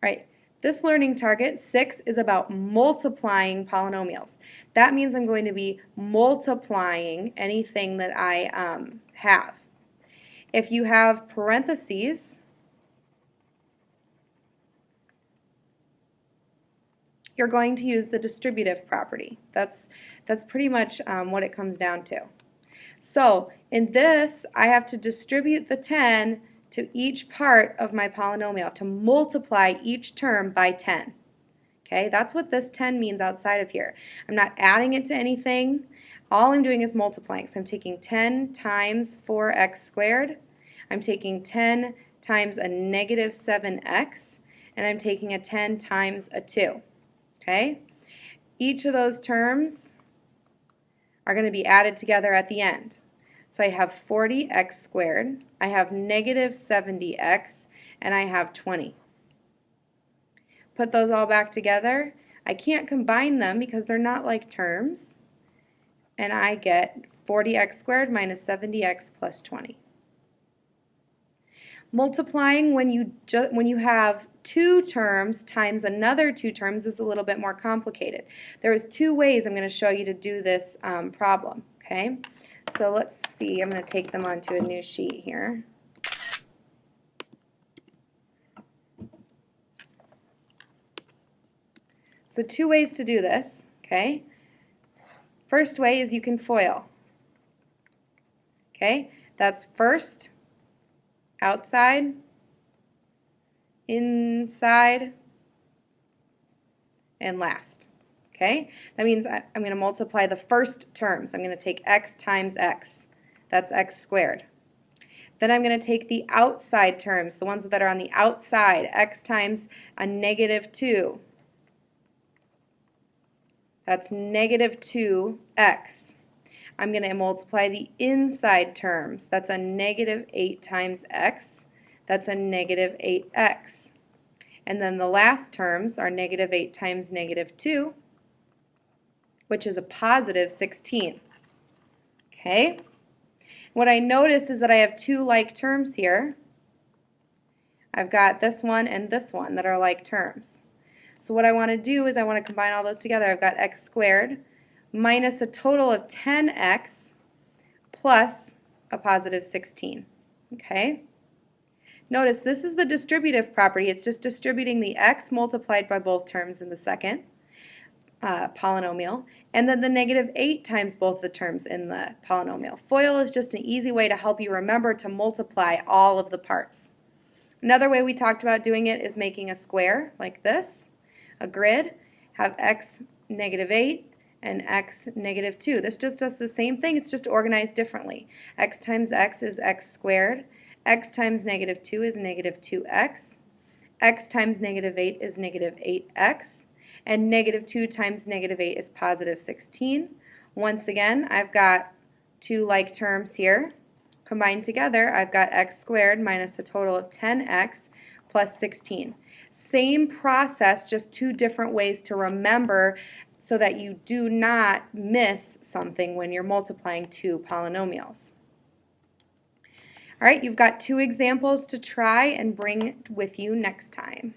Right. This learning target, 6, is about multiplying polynomials. That means I'm going to be multiplying anything that I have. If you have parentheses, you're going to use the distributive property. That's pretty much what it comes down to. So in this, I have to distribute the 10 to each part of my polynomial. I have to multiply each term by 10. Okay, that's what this 10 means outside of here. I'm not adding it to anything. All I'm doing is multiplying. So I'm taking 10 times 4x squared. I'm taking 10 times a negative 7x. And I'm taking a 10 times a 2. Okay? Each of those terms are going to be added together at the end. So I have 40x squared, I have negative 70x, and I have 20. Put those all back together. I can't combine them because they're not like terms. And I get 40x squared minus 70x plus 20. Multiplying when you have two terms times another two terms is a little bit more complicated. There's two ways I'm going to show you to do this problem. Okay, so let's see. I'm going to take them onto a new sheet here. So two ways to do this. Okay, first way is you can FOIL. Okay, that's first, outside, inside, and last. Okay, that means I'm going to multiply the first terms. I'm going to take x times x. That's x squared. Then I'm going to take the outside terms, the ones that are on the outside, x times a negative 2. That's negative 2x. I'm going to multiply the inside terms. That's a negative 8 times x. That's a negative 8x. And then the last terms are negative 8 times negative 2, which is a positive 16. Okay? What I notice is that I have two like terms here. I've got this one and this one that are like terms. So what I want to do is I want to combine all those together. I've got x squared minus a total of 10x plus a positive 16. Okay? Notice this is the distributive property. It's just distributing the x multiplied by both terms in the second polynomial, and then the negative 8 times both the terms in the polynomial. FOIL is just an easy way to help you remember to multiply all of the parts. Another way we talked about doing it is making a square like this, a grid, have x negative 8 and x negative 2. This just does the same thing, it's just organized differently. X times x is x squared, x times negative 2 is negative 2x, x times negative 8 is negative 8x, and negative 2 times negative 8 is positive 16. Once again, I've got two like terms here. Combined together, I've got x squared minus a total of 10x plus 16. Same process, just two different ways to remember so that you do not miss something when you're multiplying two polynomials. All right, you've got two examples to try and bring with you next time.